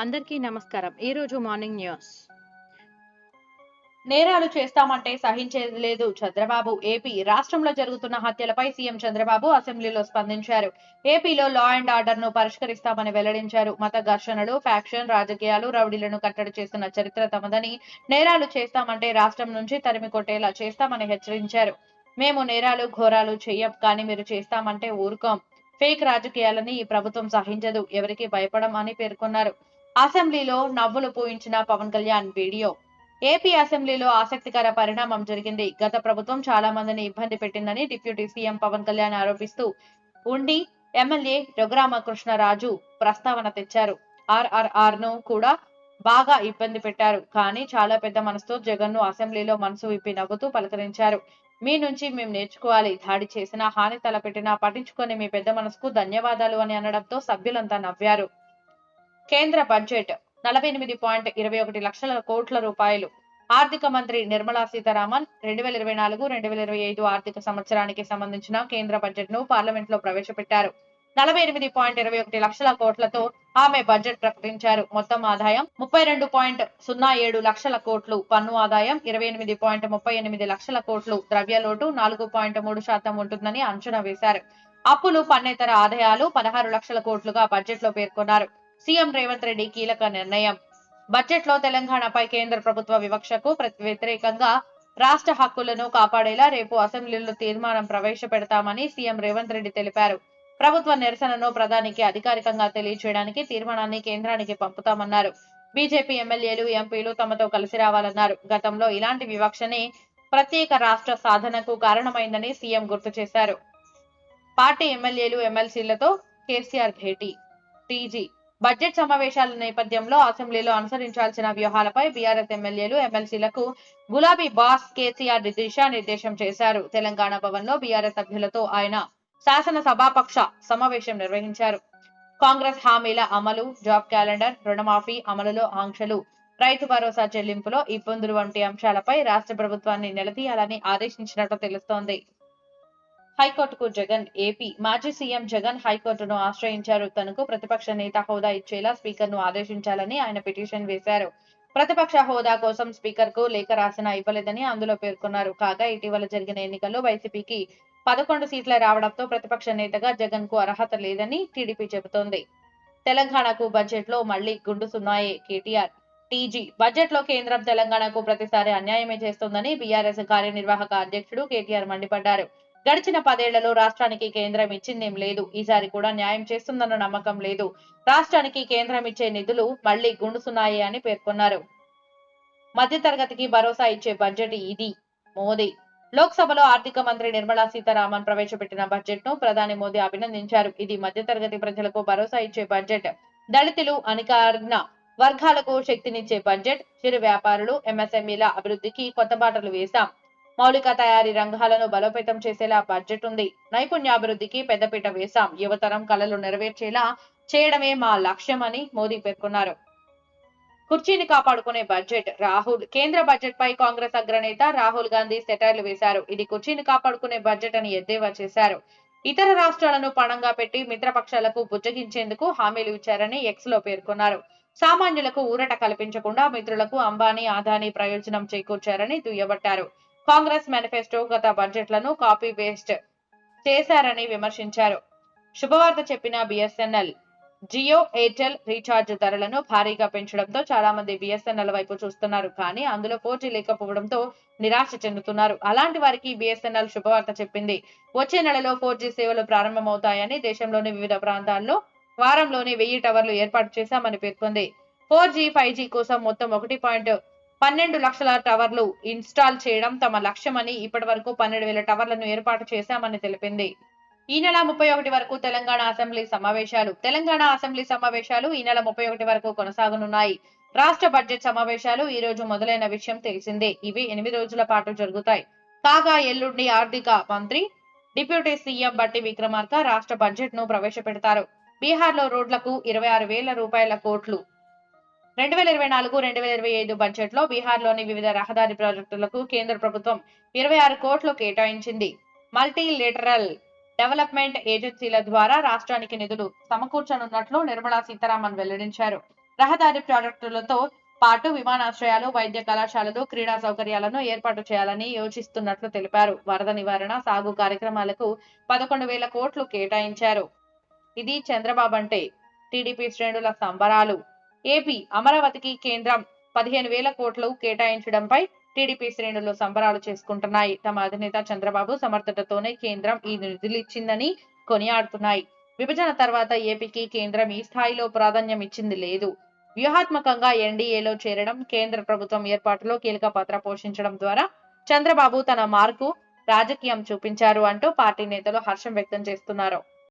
అందరికీ నమస్కారం. ఈరోజు మార్నింగ్ న్యూస్. నేరాలు చేస్తామంటే సహించేది లేదు చంద్రబాబు. ఏపీ రాష్ట్రంలో జరుగుతున్న హత్యలపై సీఎం చంద్రబాబు అసెంబ్లీలో స్పందించారు. ఏపీలో లా అండ్ ఆర్డర్ ను పరిష్కరిస్తామని వెల్లడించారు. మత ఘర్షణలు, ఫ్యాక్షన్ రాజకీయాలు, రౌడీలను కట్టడి చేస్తున్న చరిత్ర తమదని, నేరాలు చేస్తామంటే రాష్ట్రం నుంచి తరిమి కొట్టేలా చేస్తామని హెచ్చరించారు. మేము నేరాలు ఘోరాలు చెయ్యం, కానీ మీరు చేస్తామంటే ఊరుకోం. ఫేక్ రాజకీయాలని ఈ ప్రభుత్వం సహించదు, ఎవరికి భయపడం అని పేర్కొన్నారు. అసెంబ్లీలో నవ్వులు పూయించిన పవన్ కళ్యాణ్ వీడియో. ఏపీ అసెంబ్లీలో ఆసక్తికర పరిణామం జరిగింది. గత ప్రభుత్వం చాలా మందిని ఇబ్బంది పెట్టిందని డిప్యూటీ సీఎం పవన్ కళ్యాణ్ ఆరోపిస్తూ ఉండి ఎమ్మెల్యే రఘురామకృష్ణరాజు ప్రస్తావన తెచ్చారు. ఆర్ఆర్ఆర్ ను కూడా బాగా ఇబ్బంది పెట్టారు, కానీ చాలా పెద్ద మనసుతో జగన్ ను అసెంబ్లీలో మనసు విప్పి నవ్వుతూ పలకరించారు. మీ నుంచి మేము నేర్చుకోవాలి, దాడి చేసినా, హాని తలపెట్టినా పట్టించుకొని మీ పెద్ద మనసుకు ధన్యవాదాలు అని అనడంతో సభ్యులంతా నవ్వారు. కేంద్ర బడ్జెట్ 48.21 లక్షల కోట్ల రూపాయలు. ఆర్థిక మంత్రి నిర్మలా సీతారామన్ 2024-2025 ఆర్థిక సంవత్సరానికి సంబంధించిన కేంద్ర బడ్జెట్ ను పార్లమెంట్ లో ప్రవేశపెట్టారు. 48.21 లక్షల కోట్లతో ఆమె బడ్జెట్ ప్రకటించారు. మొత్తం ఆదాయం 32.07 లక్షల కోట్లు, పన్ను ఆదాయం 28.38 లక్షల కోట్లు, ద్రవ్యలోటు 4.3% ఉంటుందని అంచనా వేశారు. అప్పులు, పన్నేతర ఆదాయాలు 16 లక్షల కోట్లుగా బడ్జెట్ లో పేర్కొన్నారు. సీఎం రేవంత్ రెడ్డి కీలక నిర్ణయం. బడ్జెట్ లో తెలంగాణపై కేంద్ర ప్రభుత్వ వివక్షకు వ్యతిరేకంగా రాష్ట్ర హక్కులను కాపాడేలా రేపు అసెంబ్లీలో తీర్మానం ప్రవేశపెడతామని సీఎం రేవంత్ రెడ్డి తెలిపారు. ప్రభుత్వ నిరసనను ప్రధానికి అధికారికంగా తెలియజేయడానికి తీర్మానాన్ని కేంద్రానికి పంపుతామన్నారు. బీజేపీ ఎమ్మెల్యేలు, ఎంపీలు తమతో కలిసి రావాలన్నారు. గతంలో ఇలాంటి వివక్షనే ప్రత్యేక రాష్ట్ర సాధనకు కారణమైందని సీఎం గుర్తు చేశారు. పార్టీ ఎమ్మెల్యేలు, ఎమ్మెల్సీలతో కేసీఆర్ భేటీ. టీజీ బడ్జెట్ సమావేశాల నేపథ్యంలో అసెంబ్లీలో అనుసరించాల్సిన వ్యూహాలపై బీఆర్ఎస్ ఎమ్మెల్యేలు, ఎమ్మెల్సీలకు గులాబీ బాస్ కేసీఆర్ దిశానిర్దేశం చేశారు. తెలంగాణ భవన్ లో బీఆర్ఎస్ సభ్యులతో ఆయన శాసనసభాపక్ష సమావేశం నిర్వహించారు. కాంగ్రెస్ హామీల అమలు, జాబ్ క్యాలెండర్, రుణమాఫీ అమలులో ఆంక్షలు, రైతు భరోసా చెల్లింపులో ఇబ్బందులు వంటి అంశాలపై రాష్ట్ర ప్రభుత్వాన్ని నిలదీయాలని ఆదేశించినట్టు తెలుస్తోంది. హైకోర్టుకు జగన్. ఏపీ మాజీ సీఎం జగన్ హైకోర్టును ఆశ్రయించారు. తనకు ప్రతిపక్ష నేత హోదా ఇచ్చేలా స్పీకర్ ను ఆదేశించాలని ఆయన పిటిషన్ వేశారు. ప్రతిపక్ష హోదా కోసం స్పీకర్ కు లేఖ రాసినా ఇవ్వలేదని అందులో పేర్కొన్నారు. కాగా ఇటీవల జరిగిన ఎన్నికల్లో వైసీపీకి 11 సీట్లే రావడంతో ప్రతిపక్ష నేతగా జగన్ కు అర్హత లేదని టీడీపీ చెబుతోంది. తెలంగాణకు బడ్జెట్ లో మళ్లీ గుండు సున్నాయే. కేటీఆర్. టీజీ బడ్జెట్ లో కేంద్రం తెలంగాణకు ప్రతిసారి అన్యాయమే చేస్తోందని బీఆర్ఎస్ కార్యనిర్వాహక అధ్యక్షుడు కేటీఆర్ మండిపడ్డారు. గడిచిన 10 ఏళ్లలో రాష్ట్రానికి కేంద్రం ఇచ్చిందేం లేదు, ఈసారి కూడా న్యాయం చేస్తుందన్న నమ్మకం లేదు. రాష్ట్రానికి కేంద్రం ఇచ్చే నిధులు మళ్లీ గుండుసున్నాయే అని పేర్కొన్నారు. మధ్యతరగతికి భరోసా ఇచ్చే బడ్జెట్ ఇది. మోదీ. లోక్సభలో ఆర్థిక మంత్రి నిర్మలా సీతారామన్ ప్రవేశపెట్టిన బడ్జెట్ ను ప్రధాని మోదీ అభినందించారు. ఇది మధ్యతరగతి ప్రజలకు భరోసా ఇచ్చే బడ్జెట్, దళితులు, అణగారిన వర్గాలకు శక్తినిచ్చే బడ్జెట్, చిరు వ్యాపారులు, ఎంఎస్ఎంఈల అభివృద్ధికి కొత్త బాటలు వేశాం. మౌలిక తయారీ రంగాలను బలోపేతం చేసేలా బడ్జెట్ ఉంది. నైపుణ్యాభివృద్ధికి పెద్దపీట వేశాం. యువతరం కలలు నెరవేర్చేలా చేయడమే మా లక్ష్యమని మోదీ పేర్కొన్నారు. కుర్చీని కాపాడుకునే బడ్జెట్. రాహుల్. కేంద్ర బడ్జెట్ పై కాంగ్రెస్ అగ్రనేత రాహుల్ గాంధీ సెటైర్లు వేశారు. ఇది కుర్చీని కాపాడుకునే బడ్జెట్ అని ఎద్దేవా చేశారు. ఇతర రాష్ట్రాలను పణంగా పెట్టి మిత్రపక్షాలకు బుజ్జగించేందుకు హామీలు ఇచ్చారని ఎక్స్ లో పేర్కొన్నారు. సామాన్యులకు ఊరట కల్పించకుండా మిత్రులకు అంబానీ, అదానీ ప్రయోజనం చేకూర్చారని దుయ్యబట్టారు. కాంగ్రెస్ మేనిఫెస్టో గత బడ్జెట్లను కాపీ పేస్ట్ చేశారని విమర్శించారు. శుభవార్త చెప్పిన బీఎస్ఎన్ఎల్. జియో, ఎయిర్టెల్ రీఛార్జ్ ధరలను భారీగా పెంచడంతో చాలా మంది బీఎస్ఎన్ఎల్ వైపు చూస్తున్నారు. కానీ అందులో 4G లేకపోవడంతో నిరాశ చెందుతున్నారు. అలాంటి వారికి బీఎస్ఎన్ఎల్ శుభవార్త చెప్పింది. వచ్చే నెలలో 4G సేవలు ప్రారంభమవుతాయని దేశంలోని వివిధ ప్రాంతాల్లో వారంలోనే 1000 టవర్లు ఏర్పాటు చేశామని పేర్కొంది. 4G, 5G కోసం మొత్తం 1.12 లక్షల టవర్లు ఇన్స్టాల్ చేయడం తమ లక్ష్యమని, ఇప్పటి వరకు 12,000 టవర్లను ఏర్పాటు చేశామని తెలిపింది. ఈ నెల 31 వరకు తెలంగాణ అసెంబ్లీ సమావేశాలు. తెలంగాణ అసెంబ్లీ సమావేశాలు ఈ నెల 31 వరకు కొనసాగనున్నాయి. రాష్ట్ర బడ్జెట్ సమావేశాలు ఈ రోజు మొదలైన విషయం తెలిసిందే. ఇవి 8 రోజుల పాటు జరుగుతాయి. కాగా ఎల్లుండి ఆర్థిక మంత్రి డిప్యూటీ సీఎం బట్టి విక్రమార్క రాష్ట్ర బడ్జెట్ ను ప్రవేశపెడతారు. బీహార్ లో రోడ్లకు 26,000 కోట్లు. 2024-2025 బడ్జెట్ లో బీహార్ లోని వివిధ రహదారి ప్రాజెక్టులకు కేంద్ర ప్రభుత్వం 26 కోట్లు కేటాయించింది. మల్టీలేటరల్ డెవలప్మెంట్ ఏజెన్సీల ద్వారా రాష్ట్రానికి నిధులు సమకూర్చనున్నట్లు నిర్మలా సీతారామన్ వెల్లడించారు. రహదారి ప్రాజెక్టులతో పాటు విమానాశ్రయాలు, వైద్య కళాశాలలు, క్రీడా సౌకర్యాలను ఏర్పాటు చేయాలని యోచిస్తున్నట్లు తెలిపారు. వరద నివారణ, సాగు కార్యక్రమాలకు 11,000 కోట్లు కేటాయించారు. ఇది చంద్రబాబు అంటే టీడీపీ శ్రేణుల సంబరాలు. ఏపీ అమరావతికి కేంద్రం 15,000 కోట్లు కేటాయించడంపై టీడీపీ శ్రేణులు సంబరాలు చేసుకుంటున్నాయి. తమ అధినేత చంద్రబాబు సమర్థతతోనే కేంద్రం ఈ నిధులిచ్చిందని కొనియాడుతున్నాయి. విభజన తర్వాత ఏపీకి కేంద్రం ఈ స్థాయిలో ప్రాధాన్యం ఇచ్చింది లేదు. వ్యూహాత్మకంగా ఎన్డీఏలో చేరడం, కేంద్ర ప్రభుత్వం ఏర్పాటులో కీలక పాత్ర పోషించడం ద్వారా చంద్రబాబు తన మార్కు రాజకీయం చూపించారు అంటూ పార్టీ నేతలు హర్షం వ్యక్తం చేస్తున్నారు.